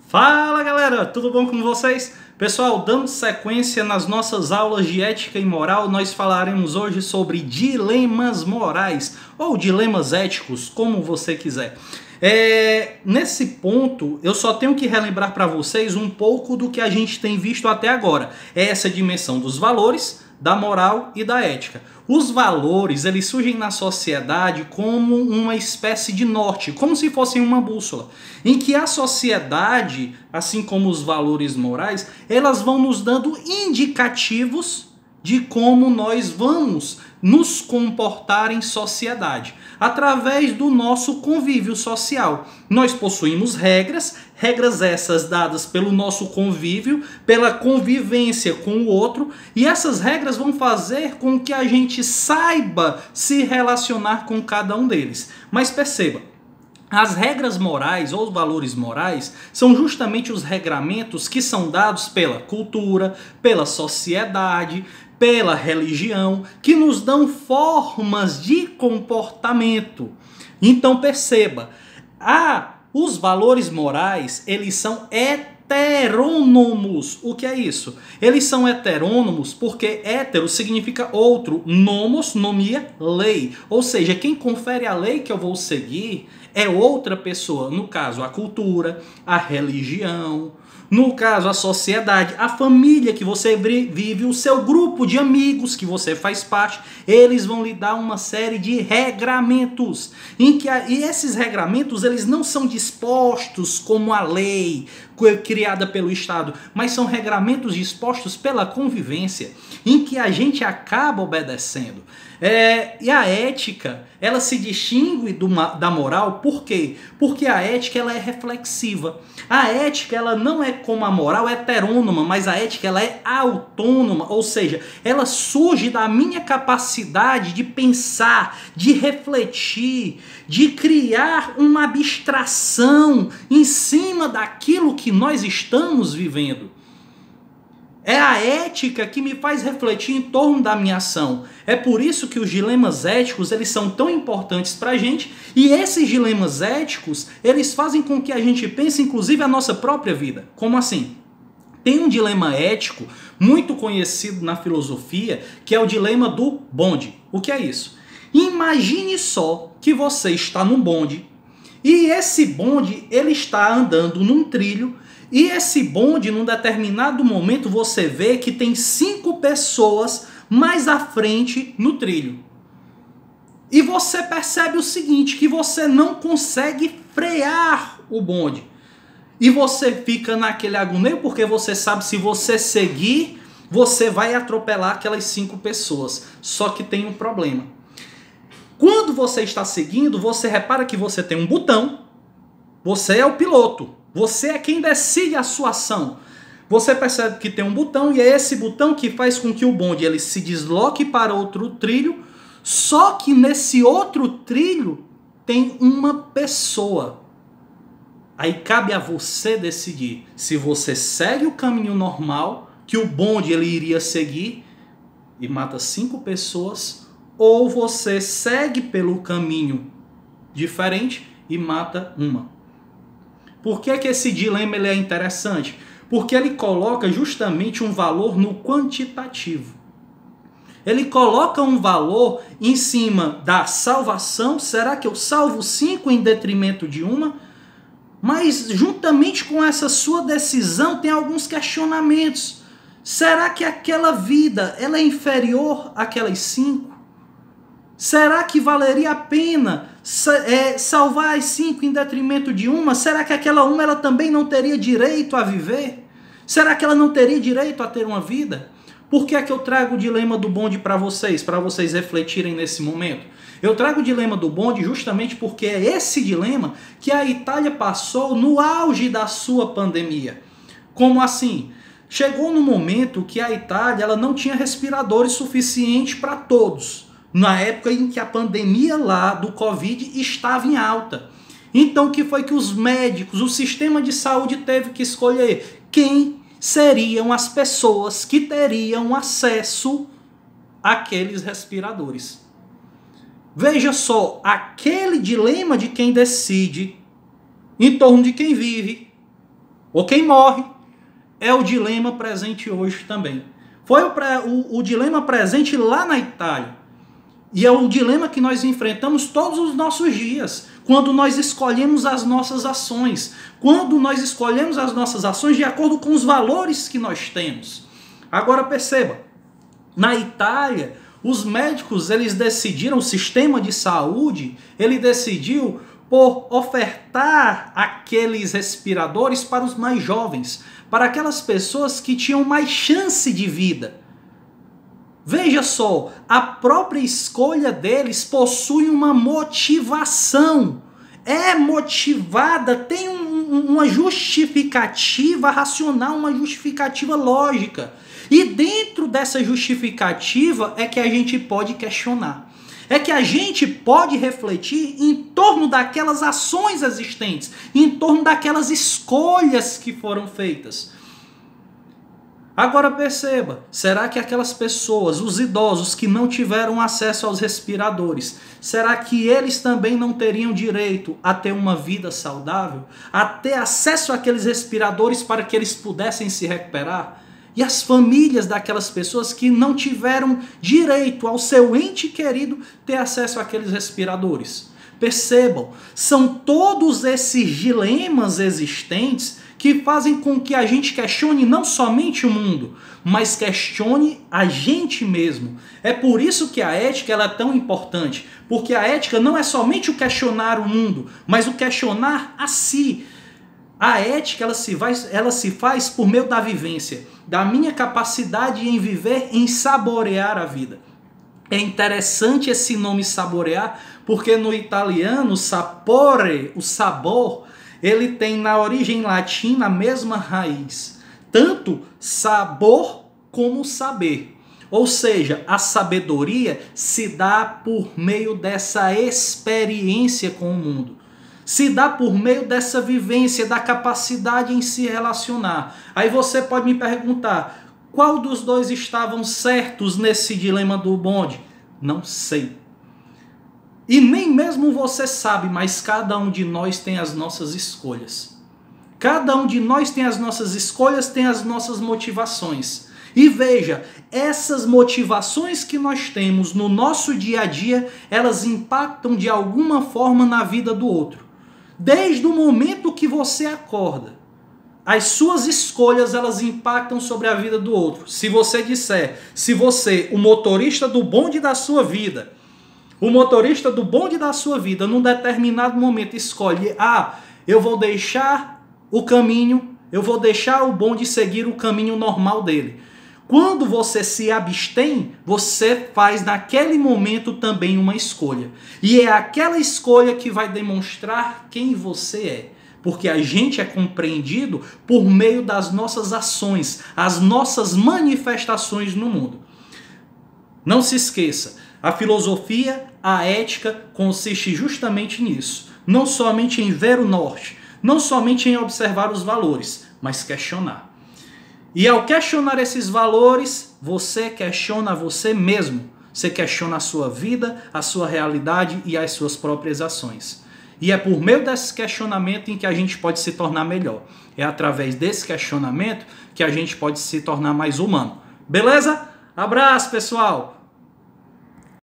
Fala galera, tudo bom com vocês? Pessoal, dando sequência nas nossas aulas de ética e moral, nós falaremos hoje sobre dilemas morais ou dilemas éticos, como você quiser. Nesse ponto, eu só tenho que relembrar para vocês um pouco do que a gente tem visto até agora. É essa dimensão dos valores, da moral e da ética. Os valores, eles surgem na sociedade como uma espécie de norte, como se fossem uma bússola, em que a sociedade, assim como os valores morais, elas vão nos dando indicativos de como nós vamos nos comportar em sociedade, através do nosso convívio social. Nós possuímos regras essas dadas pelo nosso convívio, pela convivência com o outro, e essas regras vão fazer com que a gente saiba se relacionar com cada um deles. Mas perceba, as regras morais ou os valores morais são justamente os regramentos que são dados pela cultura, pela sociedade, pela religião, que nos dão formas de comportamento. Então perceba, os valores morais, eles são heterônomos. O que é isso? Eles são heterônomos porque hétero significa outro, nomos, nomia, lei. Ou seja, quem confere a lei que eu vou seguir é outra pessoa. No caso, a cultura, a religião, no caso, a sociedade, a família que você vive, o seu grupo de amigos que você faz parte, eles vão lhe dar uma série de regramentos. E esses regramentos, eles não são dispostos como a lei criada pelo Estado, mas são regramentos dispostos pela convivência, em que a gente acaba obedecendo. E a ética, ela se distingue da moral, por quê? Porque a ética ela é reflexiva. A ética ela não é como a moral heterônoma, mas a ética ela é autônoma, ou seja, ela surge da minha capacidade de pensar, de refletir, de criar uma abstração em cima daquilo que nós estamos vivendo. É a ética que me faz refletir em torno da minha ação. É por isso que os dilemas éticos eles são tão importantes para a gente. E esses dilemas éticos, eles fazem com que a gente pense, inclusive, a nossa própria vida. Como assim? Tem um dilema ético muito conhecido na filosofia, que é o dilema do bonde. O que é isso? Imagine só que você está num bonde e esse bonde ele está andando num trilho. E esse bonde, num determinado momento, você vê que tem 5 pessoas mais à frente no trilho. E você percebe o seguinte, que você não consegue frear o bonde. E você fica naquele agoneio, porque você sabe se você seguir, você vai atropelar aquelas 5 pessoas. Só que tem um problema. Quando você está seguindo, você repara que você tem um botão, você é o piloto. Você é quem decide a sua ação. Você percebe que tem um botão e é esse botão que faz com que o bonde ele se desloque para outro trilho, só que nesse outro trilho tem uma pessoa. Aí cabe a você decidir se você segue o caminho normal que o bonde ele iria seguir e mata 5 pessoas, ou você segue pelo caminho diferente e mata uma. Por que esse dilema ele é interessante? Porque ele coloca justamente um valor no quantitativo. Ele coloca um valor em cima da salvação. Será que eu salvo 5 em detrimento de uma? Mas juntamente com essa sua decisão tem alguns questionamentos. Será que aquela vida ela é inferior àquelas 5? Será que valeria a pena salvar as 5 em detrimento de uma? Será que aquela uma ela também não teria direito a viver? Será que ela não teria direito a ter uma vida? Por que é que eu trago o dilema do bonde para vocês refletirem nesse momento? Eu trago o dilema do bonde justamente porque é esse dilema que a Itália passou no auge da sua pandemia. Como assim? Chegou no momento que a Itália ela não tinha respiradores suficientes para todos. Na época em que a pandemia lá do Covid estava em alta. Então o que foi que os médicos, o sistema de saúde teve que escolher? Quem seriam as pessoas que teriam acesso àqueles respiradores? Veja só, aquele dilema de quem decide, em torno de quem vive, ou quem morre, é o dilema presente hoje também. Foi o dilema presente lá na Itália. E é o dilema que nós enfrentamos todos os nossos dias, quando nós escolhemos as nossas ações, quando nós escolhemos as nossas ações de acordo com os valores que nós temos. Agora perceba, na Itália, os médicos, eles decidiram, o sistema de saúde, ele decidiu por ofertar aqueles respiradores para os mais jovens, para aquelas pessoas que tinham mais chance de vida. Veja só, a própria escolha deles possui uma motivação. É motivada, tem uma justificativa racional, uma justificativa lógica. E dentro dessa justificativa é que a gente pode questionar. É que a gente pode refletir em torno daquelas ações existentes, em torno daquelas escolhas que foram feitas. Agora perceba, será que aquelas pessoas, os idosos que não tiveram acesso aos respiradores, será que eles também não teriam direito a ter uma vida saudável? A ter acesso àqueles respiradores para que eles pudessem se recuperar? E as famílias daquelas pessoas que não tiveram direito ao seu ente querido ter acesso àqueles respiradores? Percebam, são todos esses dilemas existentes que fazem com que a gente questione não somente o mundo, mas questione a gente mesmo. É por isso que a ética ela é tão importante, porque a ética não é somente o questionar o mundo, mas o questionar a si. A ética ela se faz por meio da vivência, da minha capacidade em viver, em saborear a vida. É interessante esse nome saborear, porque no italiano, sapore, o sabor, ele tem na origem latina a mesma raiz. Tanto sabor como saber. Ou seja, a sabedoria se dá por meio dessa experiência com o mundo. Se dá por meio dessa vivência, da capacidade em se relacionar. Aí você pode me perguntar, qual dos dois estavam certos nesse dilema do bonde? Não sei. E nem mesmo você sabe, mas cada um de nós tem as nossas escolhas. Cada um de nós tem as nossas escolhas, tem as nossas motivações. E veja, essas motivações que nós temos no nosso dia a dia, elas impactam de alguma forma na vida do outro. Desde o momento que você acorda, as suas escolhas elas impactam sobre a vida do outro. Se você disser, se você, o motorista do bonde da sua vida, num determinado momento escolhe, eu vou deixar o caminho, eu vou deixar o bonde seguir o caminho normal dele. Quando você se abstém, você faz naquele momento também uma escolha. E é aquela escolha que vai demonstrar quem você é. Porque a gente é compreendido por meio das nossas ações, as nossas manifestações no mundo. Não se esqueça, a filosofia, a ética consiste justamente nisso. Não somente em ver o norte, não somente em observar os valores, mas questionar. E ao questionar esses valores, você questiona você mesmo. Você questiona a sua vida, a sua realidade e as suas próprias ações. E é por meio desse questionamento em que a gente pode se tornar melhor. É através desse questionamento que a gente pode se tornar mais humano. Beleza? Abraço, pessoal!